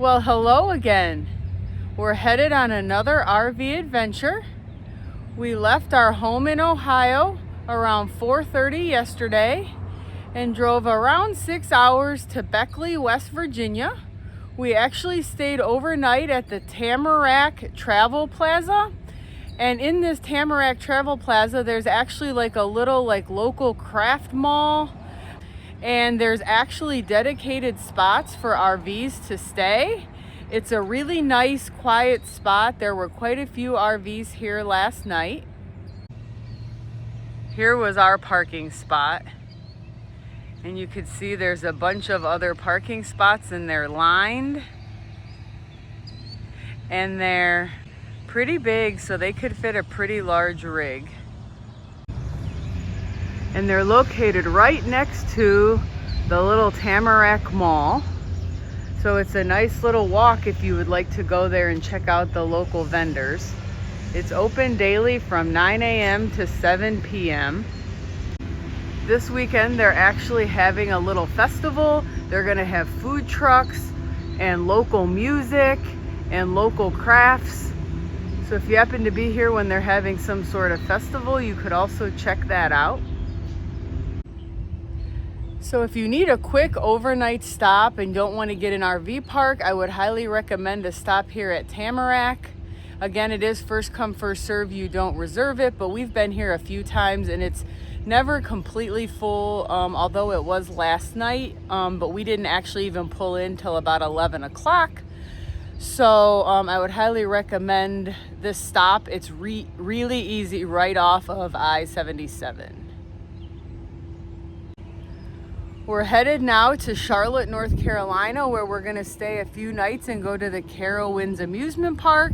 Well, hello again. We're headed on another RV adventure. We left our home in Ohio around 4:30 yesterday and drove around 6 hours to Beckley, West Virginia. We actually stayed overnight at the Tamarack Travel Plaza. And in this Tamarack Travel Plaza, there's actually like a little local craft mall. And there's actually dedicated spots for RVs to stay. It's a really nice, quiet spot. There were quite a few RVs here last night. Here was our parking spot. And you could see there's a bunch of other parking spots and they're lined. And they're pretty big, so they could fit a pretty large rig. And they're located right next to the little Tamarack Mall. So it's a nice little walk if you would like to go there and check out the local vendors. It's open daily from 9 a.m. to 7 p.m. This weekend they're actually having a little festival. They're gonna have food trucks and local music and local crafts. So if you happen to be here when they're having some sort of festival, you could also check that out. So if you need a quick overnight stop and don't want to get an RV park, I would highly recommend a stop here at Tamarack. Again, it is first come, first serve. You don't reserve it, but we've been here a few times and it's never completely full, although it was last night, but we didn't actually even pull in till about 11 o'clock. So I would highly recommend this stop. It's really easy right off of I-77. We're headed now to Charlotte, North Carolina, where we're gonna stay a few nights and go to the Carowinds Amusement Park.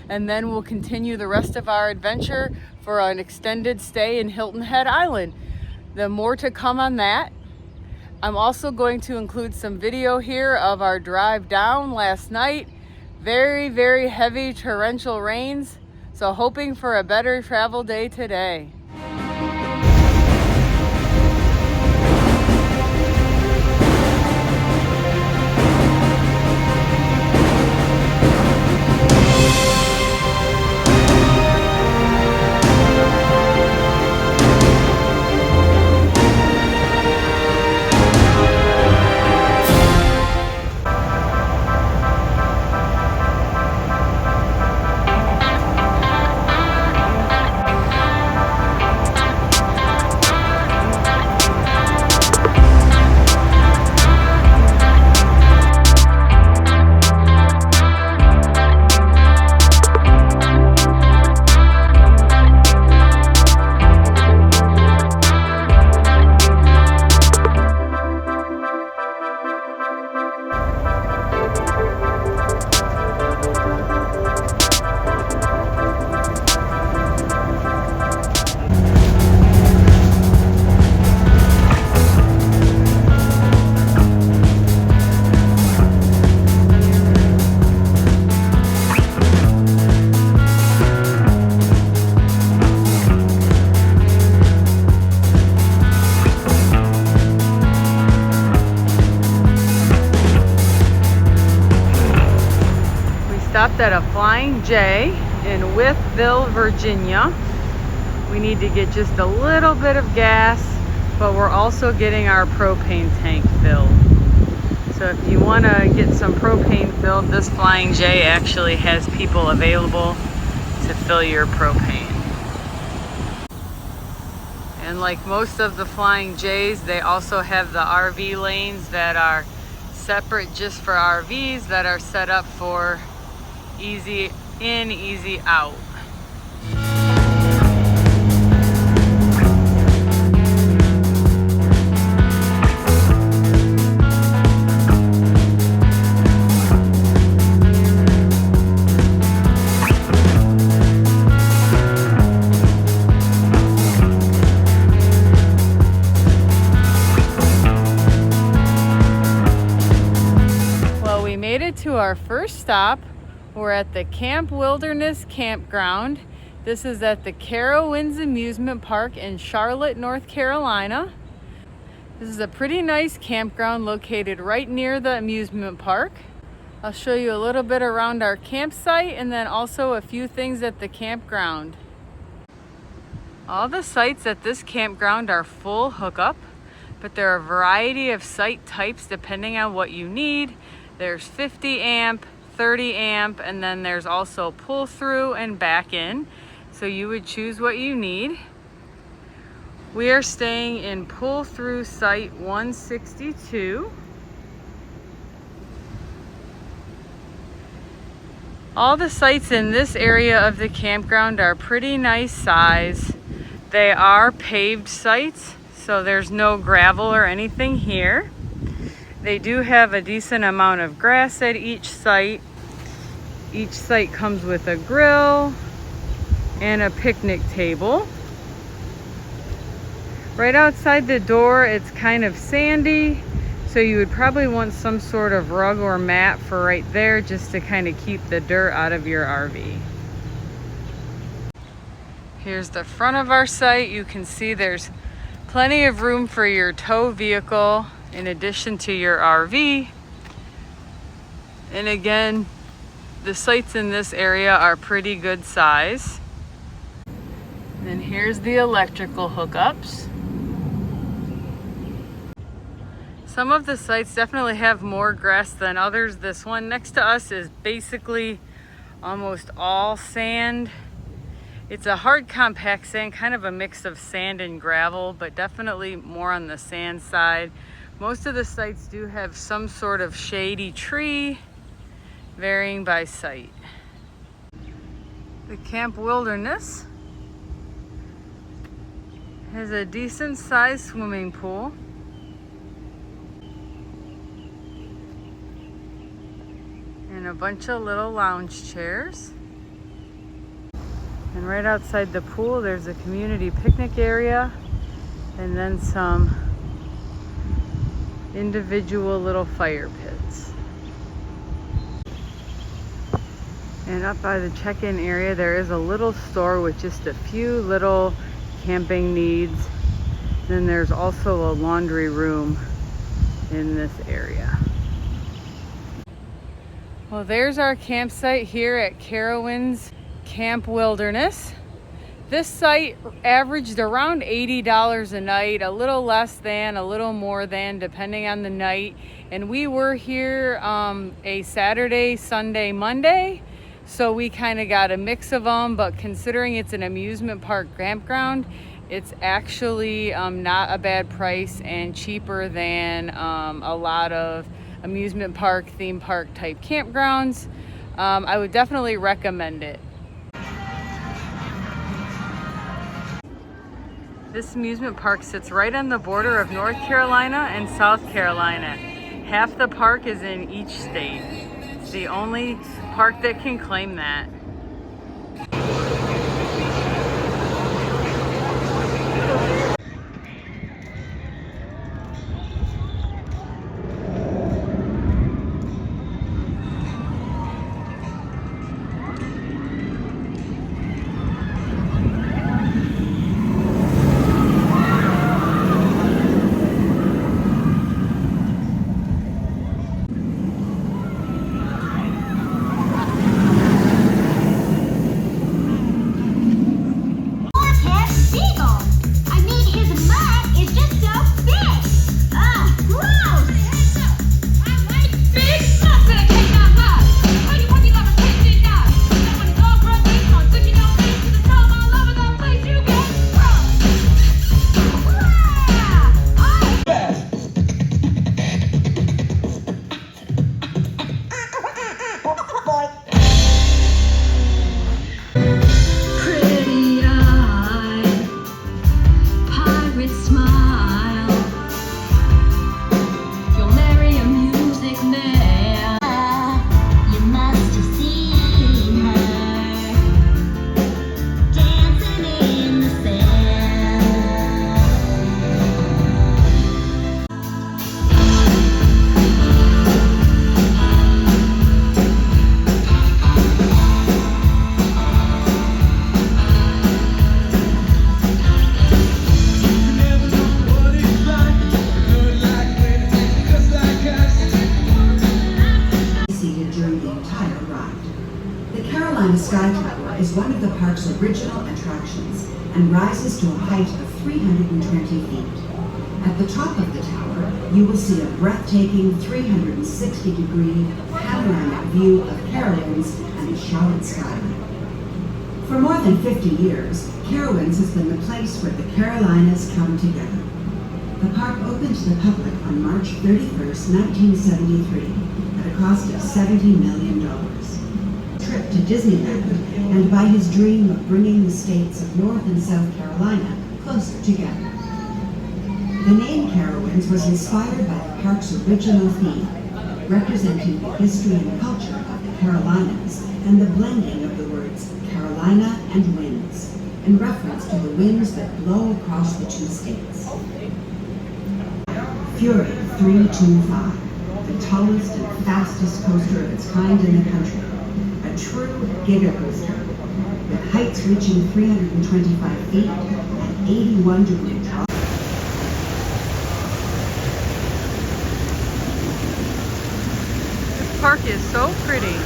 And then we'll continue the rest of our adventure for an extended stay in Hilton Head Island. The more to come on that. I'm also going to include some video here of our drive down last night. Very, very heavy torrential rains. So hoping for a better travel day today. Stopped at a Flying J in Wytheville, Virginia. We need to get just a little bit of gas, but we're also getting our propane tank filled. So if you want to get some propane filled, this Flying J actually has people available to fill your propane. And like most of the Flying J's, they also have the RV lanes that are separate just for RVs that are set up for easy in, easy out. Well, we made it to our first stop. We're at the Camp Wilderness Campground. This is at the Carowinds Amusement Park in Charlotte, North Carolina. This is a pretty nice campground located right near the amusement park. I'll show you a little bit around our campsite and then also a few things at the campground. All the sites at this campground are full hookup, but there are a variety of site types depending on what you need. There's 50 amp, 30 amp, and then there's also pull through and back in. So you would choose what you need. We are staying in pull through site 162. All the sites in this area of the campground are pretty nice size. They are paved sites, so there's no gravel or anything here. They do have a decent amount of grass at each site. Each site comes with a grill and a picnic table. Right outside the door, it's kind of sandy, so you would probably want some sort of rug or mat for right there just to kind of keep the dirt out of your RV. Here's the front of our site. You can see there's plenty of room for your tow vehicle in addition to your RV. And again, the sites in this area are pretty good size. And here's the electrical hookups. Some of the sites definitely have more grass than others. This one next to us is basically almost all sand. It's a hard compact sand, kind of a mix of sand and gravel, but definitely more on the sand side. Most of the sites do have some sort of shady tree, varying by site. The Camp Wilderness has a decent sized swimming pool. And a bunch of little lounge chairs. And right outside the pool, there's a community picnic area and then some individual little fire pits. And up by the check-in area, there is a little store with just a few little camping needs. Then there's also a laundry room in this area. Well, there's our campsite here at Carowinds Camp Wilderness. This site averaged around $80 a night, a little less than, a little more than, depending on the night. And we were here a Saturday, Sunday, Monday. So we kind of got a mix of them, but considering it's an amusement park campground, it's actually not a bad price and cheaper than a lot of amusement park, theme park type campgrounds. I would definitely recommend it. This amusement park sits right on the border of North Carolina and South Carolina. Half the park is in each state. It's the only park that can claim that. Carolina Sky Tower is one of the park's original attractions and rises to a height of 320 feet. At the top of the tower, you will see a breathtaking 360-degree panoramic view of Carowinds and the Charlotte skyline. For more than 50 years, Carowinds has been the place where the Carolinas come together. The park opened to the public on March 31st, 1973, at a cost of $70 million. Trip to Disneyland, and by his dream of bringing the states of North and South Carolina closer together. The name Carowinds was inspired by the park's original theme, representing the history and culture of the Carolinas and the blending of the words Carolina and winds, in reference to the winds that blow across the two states. Fury 325, the tallest and fastest coaster of its kind in the country, a true giga coaster, with heights reaching 325 feet and 81-degree drop. This park is so pretty.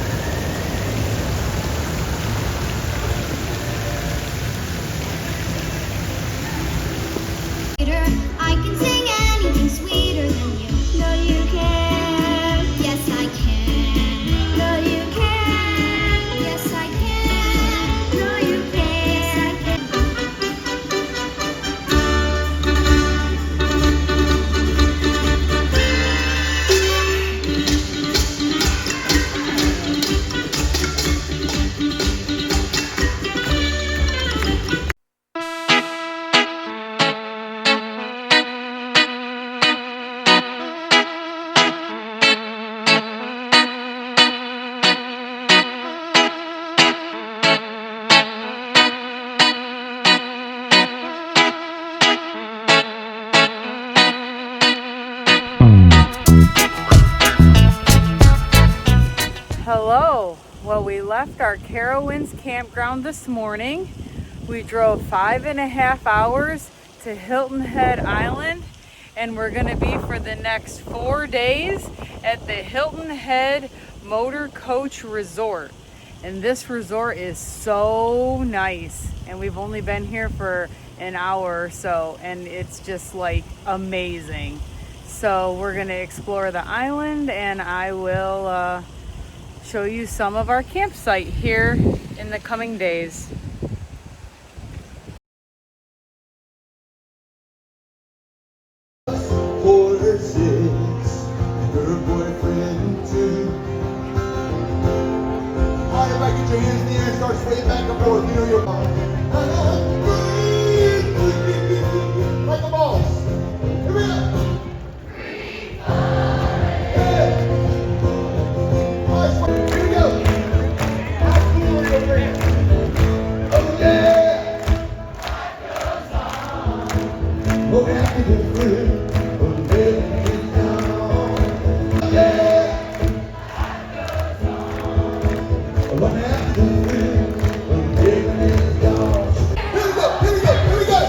I can sing anything sweeter than you. No, you can. Yes, I can. No, you can. Yes, I can. No, you Hello. Well, we left our Carowinds campground this morning. We drove 5.5 hours to Hilton Head Island, and we're going to be for the next 4 days at the Hilton Head Motor Coach Resort. And this resort is so nice, and we've only been here for an hour or so, and it's just like amazing. So we're going to explore the island, and I will show you some of our campsite here in the coming days. Get your hands in the air and start swaying back and forth. You know you're like a boss. Here we go. Hey. Here we go. How cool are your friends? Oh yeah. Oh, happy to friend. Oh, never get down. Yeah. What happened when David is gone? Here we go, here we go, here we go.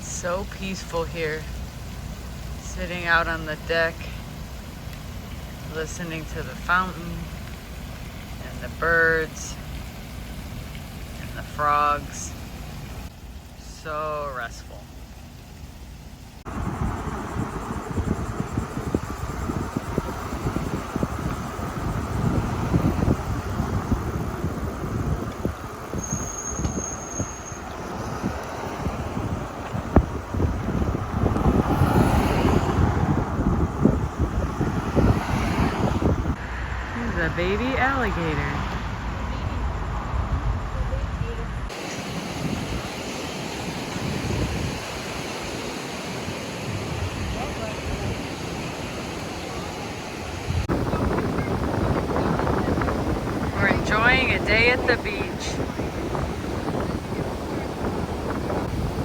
So peaceful here, sitting out on the deck, listening to the fountain and the birds and the frogs. So restful. baby alligator. We're enjoying a day at the beach.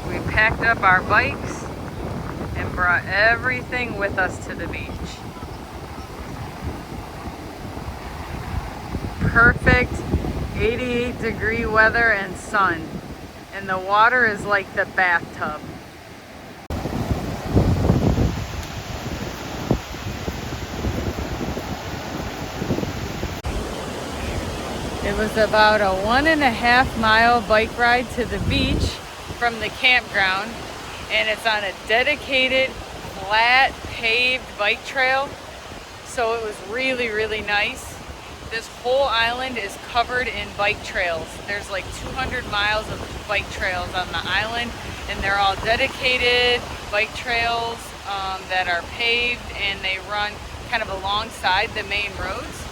We packed up our bikes and brought everything with us to the beach. Perfect 88-degree weather and sun, and the water is like the bathtub. It was about a 1.5 mile bike ride to the beach from the campground, and it's on a dedicated, flat, paved bike trail, so it was really, really nice. This whole island is covered in bike trails. There's like 200 miles of bike trails on the island, and they're all dedicated bike trails that are paved, and they run kind of alongside the main roads,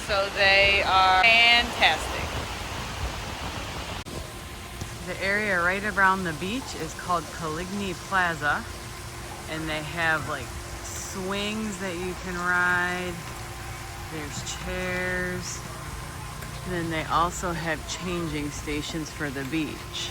so they are fantastic. The area right around the beach is called Caligny Plaza, and they have like swings that you can ride. There's chairs. And then they also have changing stations for the beach.